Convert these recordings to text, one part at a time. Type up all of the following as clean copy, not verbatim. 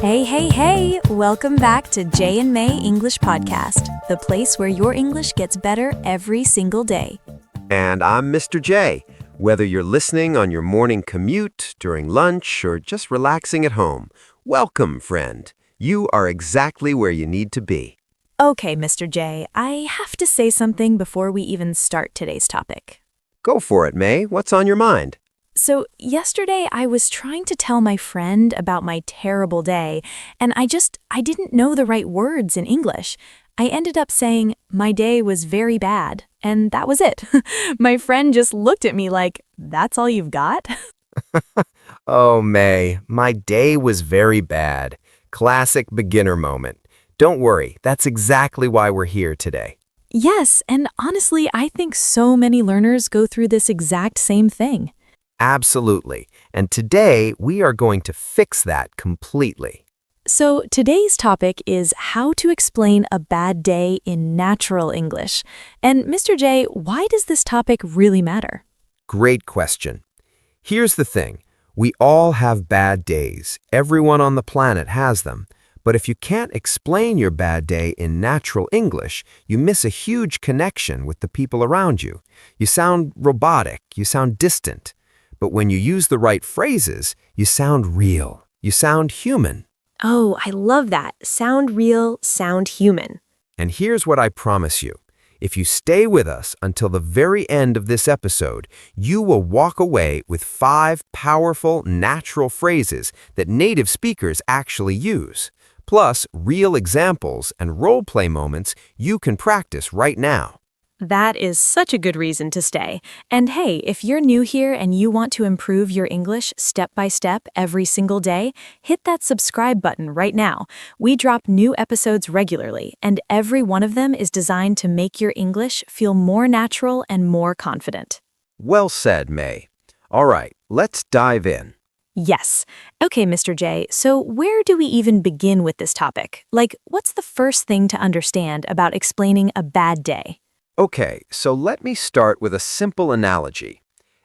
Hey! Welcome back to Jay and May English Podcast, the place where your English gets better every single day. And I'm Mr. J. Whether you're listening on your morning commute, during lunch, or just relaxing at home, welcome, friend. You are exactly where you need to be. Okay, Mr. J, I have to say something before we even start today's topic. Go for it, May. What's on your mind? So, yesterday I was trying to tell my friend about my terrible day, and I didn't know the right words in English. I ended up saying, my day was very bad, and that was it. My friend just looked at me like, that's all you've got? Oh, May, my day was very bad. Classic beginner moment. Don't worry, that's exactly why we're here today. Yes, and honestly, I think so many learners go through this exact same thing. Absolutely. And today, we are going to fix that completely. So today's topic is how to explain a bad day in natural English. And Mr. J, why does this topic really matter? Great question. Here's the thing. We all have bad days. Everyone on the planet has them. But if you can't explain your bad day in natural English, you miss a huge connection with the people around you. You sound robotic. You sound distant. But when you use the right phrases, you sound real. You sound human. Oh, I love that. Sound real, sound human. And here's what I promise you. If you stay with us until the very end of this episode, you will walk away with 5 powerful, natural phrases that native speakers actually use, plus real examples and role-play moments you can practice right now. That is such a good reason to stay. And hey, if you're new here and you want to improve your English step by step every single day, hit that subscribe button right now. We drop new episodes regularly, and every one of them is designed to make your English feel more natural and more confident. Well said, May. All right, let's dive in. Yes. Okay, Mr. J, so where do we even begin with this topic? Like, what's the first thing to understand about explaining a bad day? Okay, so let me start with a simple analogy.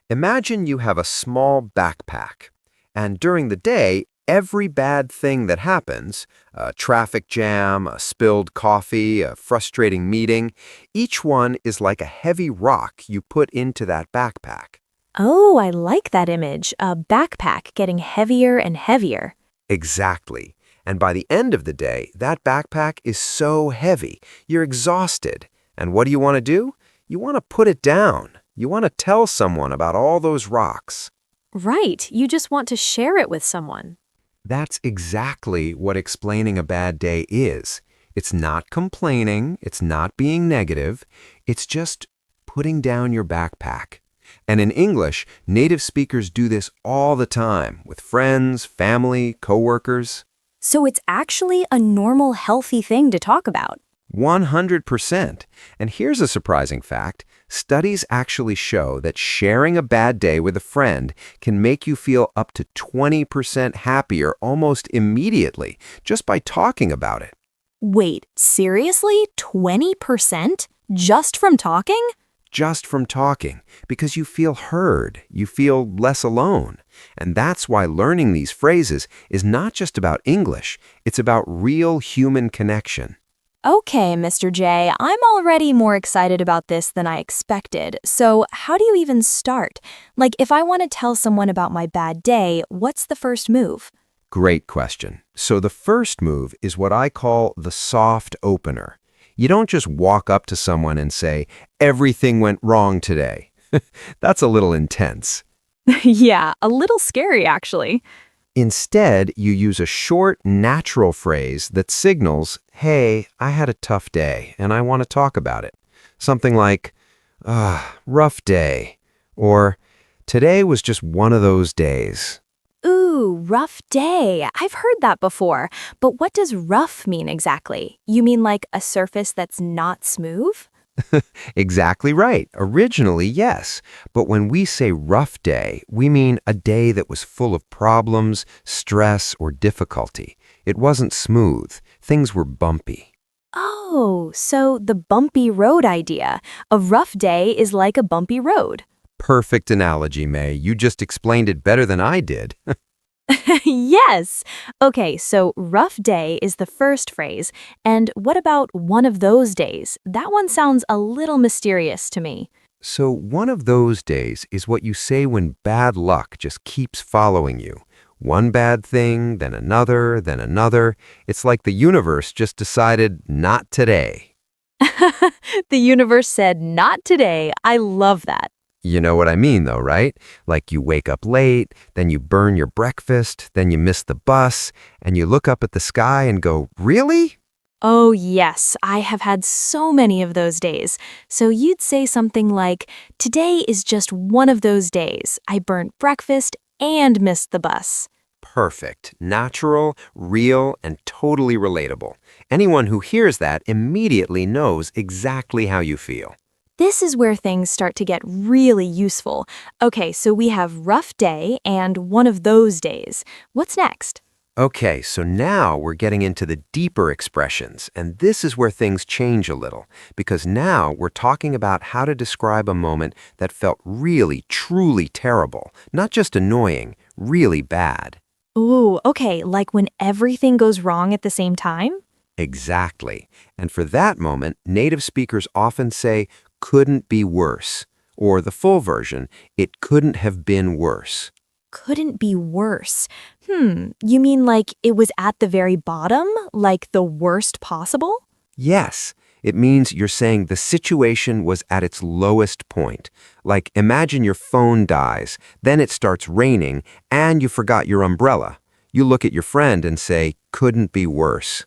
Imagine you have a small backpack, and during the day, every bad thing that happens, a traffic jam, a spilled coffee, a frustrating meeting, each one is like a heavy rock you put into that backpack. Oh, I like that image, a backpack getting heavier and heavier. Exactly. And by the end of the day, that backpack is so heavy, you're exhausted. And what do you want to do? You want to put it down. You want to tell someone about all those rocks. Right, you just want to share it with someone. That's exactly what explaining a bad day is. It's not complaining, it's not being negative, it's just putting down your backpack. And in English, native speakers do this all the time with friends, family, coworkers. So it's actually a normal, healthy thing to talk about. 100%. And here's a surprising fact. Studies actually show that sharing a bad day with a friend can make you feel up to 20% happier almost immediately just by talking about it. Wait, seriously? 20%? Just from talking? Just from talking, because you feel heard, you feel less alone. And that's why learning these phrases is not just about English, it's about real human connection. Okay, Mr. J, I'm already more excited about this than I expected. So how do you even start? Like, if I want to tell someone about my bad day, what's the first move? Great question. So the first move is what I call the soft opener. You don't just walk up to someone and say, everything went wrong today. That's a little intense. Yeah, a little scary, actually. Instead, you use a short, natural phrase that signals, hey, I had a tough day and I want to talk about it. Something like, rough day, or today was just one of those days. Ooh, rough day. I've heard that before. But what does rough mean exactly? You mean like a surface that's not smooth? Exactly right. Originally, yes. But when we say rough day, we mean a day that was full of problems, stress, or difficulty. It wasn't smooth. Things were bumpy. Oh, so the bumpy road idea. A rough day is like a bumpy road. Perfect analogy, May. You just explained it better than I did. Yes! Okay, so rough day is the first phrase. And what about one of those days? That one sounds a little mysterious to me. So one of those days is what you say when bad luck just keeps following you. One bad thing, then another, then another. It's like the universe just decided not today. The universe said, not today. I love that. You know what I mean, though, right? Like you wake up late, then you burn your breakfast, then you miss the bus, and you look up at the sky and go, really? Oh, yes, I have had so many of those days. So you'd say something like, today is just one of those days. I burnt breakfast and missed the bus. Perfect, natural, real, and totally relatable. Anyone who hears that immediately knows exactly how you feel. This is where things start to get really useful. Okay, so we have rough day and one of those days. What's next? Okay, so now we're getting into the deeper expressions, and this is where things change a little, because now we're talking about how to describe a moment that felt really, truly terrible, not just annoying, really bad. Ooh, okay, like when everything goes wrong at the same time? Exactly. And for that moment, native speakers often say, couldn't be worse, or the full version, it couldn't have been worse. Couldn't be worse. You mean like it was at the very bottom? Like the worst possible? Yes, it means you're saying the situation was at its lowest point. Like imagine your phone dies, then it starts raining, and you forgot your umbrella. You look at your friend and say, couldn't be worse.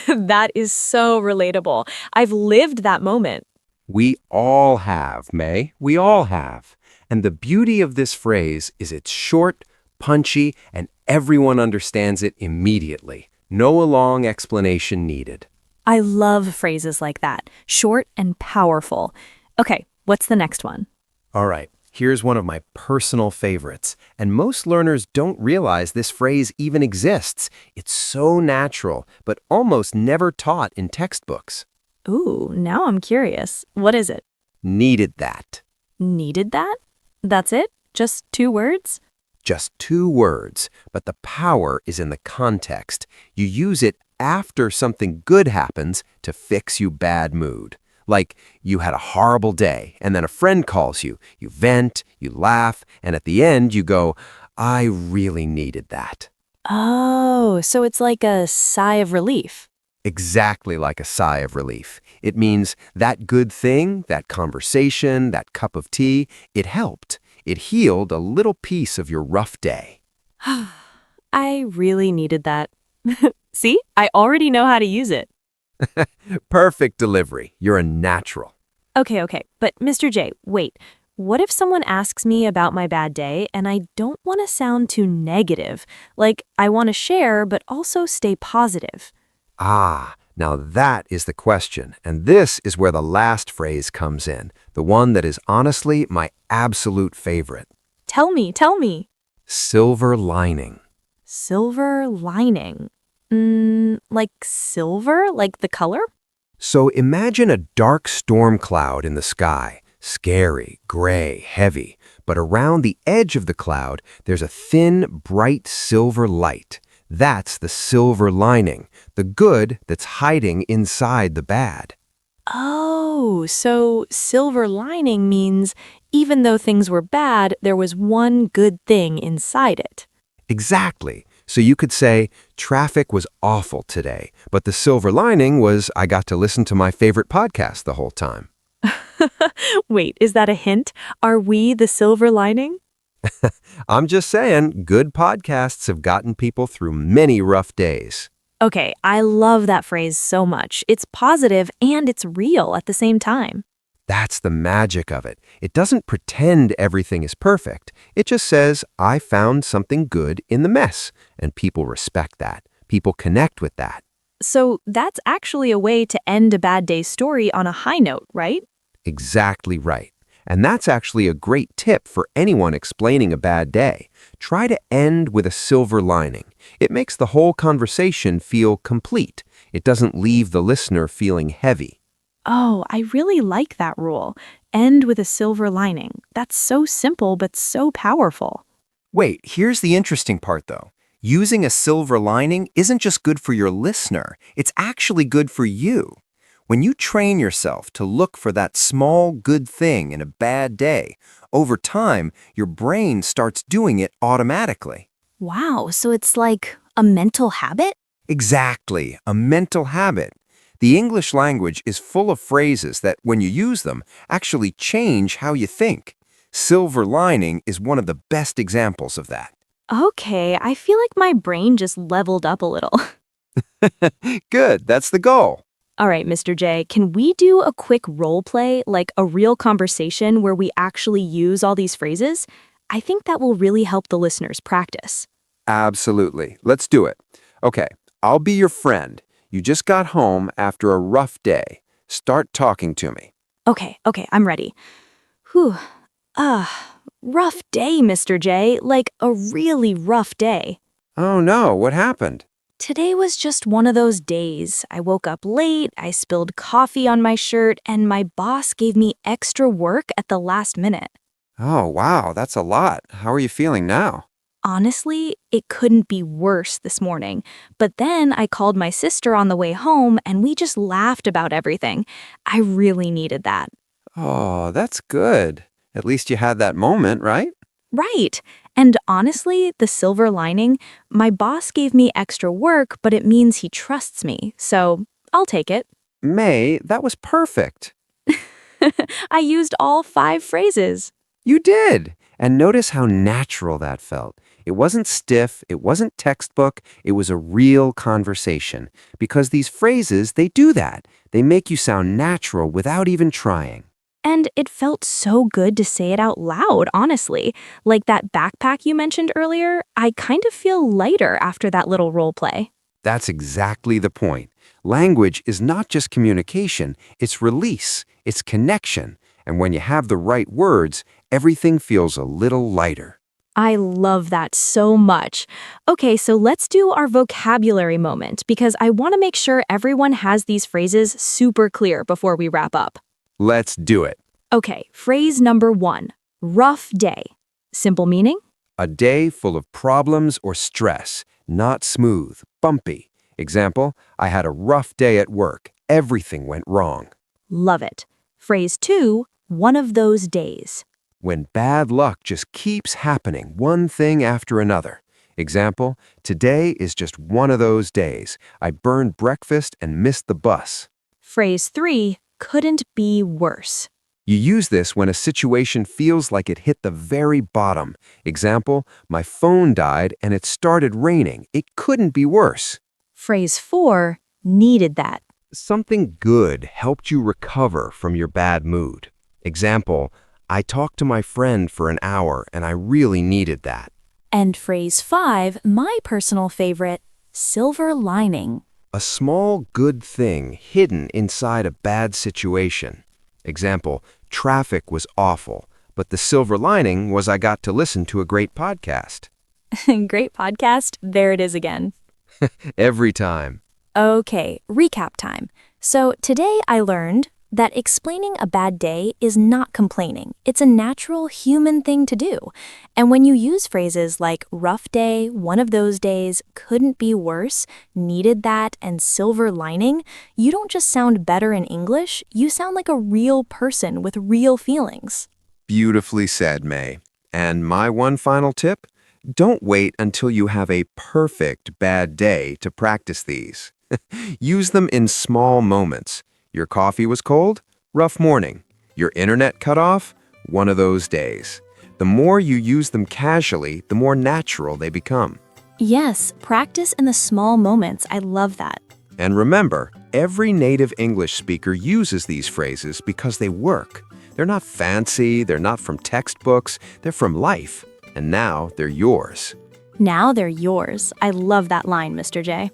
That is so relatable. I've lived that moment. We all have, May. We all have. And the beauty of this phrase is it's short, punchy, and everyone understands it immediately. No long explanation needed. I love phrases like that, short and powerful. Okay, what's the next one? All right, here's one of my personal favorites. And most learners don't realize this phrase even exists. It's so natural, but almost never taught in textbooks. Ooh, now I'm curious. What is it? Needed that. Needed that? That's it? Just 2 words? Just 2 words, but the power is in the context. You use it after something good happens to fix you bad mood. Like you had a horrible day, and then a friend calls you. You vent, you laugh, and at the end you go, I really needed that. Oh, so it's like a sigh of relief. Exactly like a sigh of relief. It means that good thing, that conversation, that cup of tea, it helped. It healed a little piece of your rough day. I really needed that. See, I already know how to use it. Perfect delivery. You're a natural. Okay, but Mr. J, wait. What if someone asks me about my bad day and I don't want to sound too negative? Like, I want to share, but also stay positive. Ah, now that is the question, and this is where the last phrase comes in, the one that is honestly my absolute favorite. Tell me. Silver lining. Silver lining. Like silver? Like the color? So imagine a dark storm cloud in the sky, scary, gray, heavy, but around the edge of the cloud, there's a thin, bright silver light. That's the silver lining, the good that's hiding inside the bad. Oh, so silver lining means even though things were bad, there was one good thing inside it. Exactly. So you could say, traffic was awful today, but the silver lining was I got to listen to my favorite podcast the whole time. Wait, is that a hint? Are we the silver lining? I'm just saying, good podcasts have gotten people through many rough days. Okay, I love that phrase so much. It's positive and it's real at the same time. That's the magic of it. It doesn't pretend everything is perfect. It just says, I found something good in the mess. And people respect that. People connect with that. So that's actually a way to end a bad day story on a high note, right? Exactly right. And that's actually a great tip for anyone explaining a bad day. Try to end with a silver lining. It makes the whole conversation feel complete. It doesn't leave the listener feeling heavy. Oh, I really like that rule. End with a silver lining. That's so simple but so powerful. Wait, here's the interesting part though. Using a silver lining isn't just good for your listener, it's actually good for you. When you train yourself to look for that small good thing in a bad day, over time, your brain starts doing it automatically. Wow, so it's like a mental habit? Exactly, a mental habit. The English language is full of phrases that, when you use them, actually change how you think. Silver lining is one of the best examples of that. Okay, I feel like my brain just leveled up a little. Good, that's the goal. All right, Mr. J, can we do a quick role play, like a real conversation where we actually use all these phrases? I think that will really help the listeners practice. Absolutely. Let's do it. Okay, I'll be your friend. You just got home after a rough day. Start talking to me. Okay, I'm ready. Whew. Rough day, Mr. J, like a really rough day. Oh no, what happened? Today was just one of those days. I woke up late, I spilled coffee on my shirt, and my boss gave me extra work at the last minute. Oh wow, that's a lot. How are you feeling now? Honestly, it couldn't be worse this morning. But then I called my sister on the way home and we just laughed about everything. I really needed that. Oh, that's good. At least you had that moment, right? Right. And honestly, the silver lining, my boss gave me extra work, but it means he trusts me. So I'll take it. May, that was perfect. I used all 5 phrases. You did. And notice how natural that felt. It wasn't stiff, it wasn't textbook, it was a real conversation. Because these phrases, they do that. They make you sound natural without even trying. And it felt so good to say it out loud, honestly. Like that backpack you mentioned earlier, I kind of feel lighter after that little role play. That's exactly the point. Language is not just communication, it's release, it's connection. And when you have the right words, everything feels a little lighter. I love that so much. Okay, so let's do our vocabulary moment because I want to make sure everyone has these phrases super clear before we wrap up. Let's do it. Okay, phrase number 1, rough day. Simple meaning? A day full of problems or stress, not smooth, bumpy. Example, I had a rough day at work. Everything went wrong. Love it. Phrase 2, one of those days. When bad luck just keeps happening, one thing after another. Example, today is just one of those days. I burned breakfast and missed the bus. Phrase 3, couldn't be worse. You use this when a situation feels like it hit the very bottom. Example, my phone died and it started raining. It couldn't be worse. Phrase 4, needed that. Something good helped you recover from your bad mood. Example, I talked to my friend for an hour and I really needed that. And phrase 5, my personal favorite, silver lining. A small good thing hidden inside a bad situation. Example, traffic was awful, but the silver lining was I got to listen to a great podcast. Great podcast, there it is again. Every time. Okay, recap time. So today I learned that explaining a bad day is not complaining. It's a natural human thing to do. And when you use phrases like rough day, one of those days, couldn't be worse, needed that, and silver lining, you don't just sound better in English, you sound like a real person with real feelings. Beautifully said, May. And my one final tip? Don't wait until you have a perfect bad day to practice these. Use them in small moments. Your coffee was cold? Rough morning. Your internet cut off? One of those days. The more you use them casually, the more natural they become. Yes, practice in the small moments. I love that. And remember, every native English speaker uses these phrases because they work. They're not fancy, they're not from textbooks, they're from life. And now they're yours. Now they're yours. I love that line, Mr. J.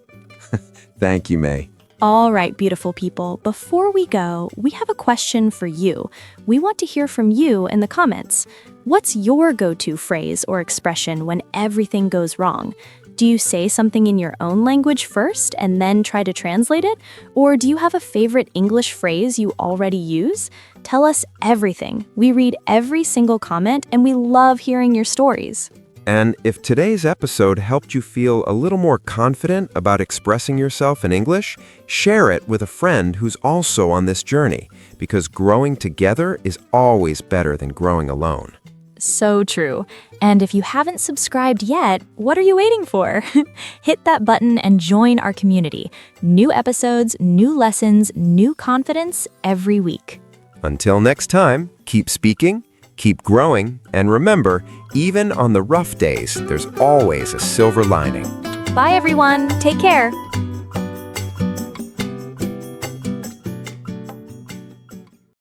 Thank you, May. All right, beautiful people, before we go, we have a question for you. We want to hear from you in the comments. What's your go-to phrase or expression when everything goes wrong? Do you say something in your own language first and then try to translate it? Or do you have a favorite English phrase you already use? Tell us everything. We read every single comment and we love hearing your stories. And if today's episode helped you feel a little more confident about expressing yourself in English, share it with a friend who's also on this journey, because growing together is always better than growing alone. So true. And if you haven't subscribed yet, what are you waiting for? Hit that button and join our community. New episodes, new lessons, new confidence every week. Until next time, keep speaking, keep growing, and remember, even on the rough days, there's always a silver lining. Bye, everyone. Take care.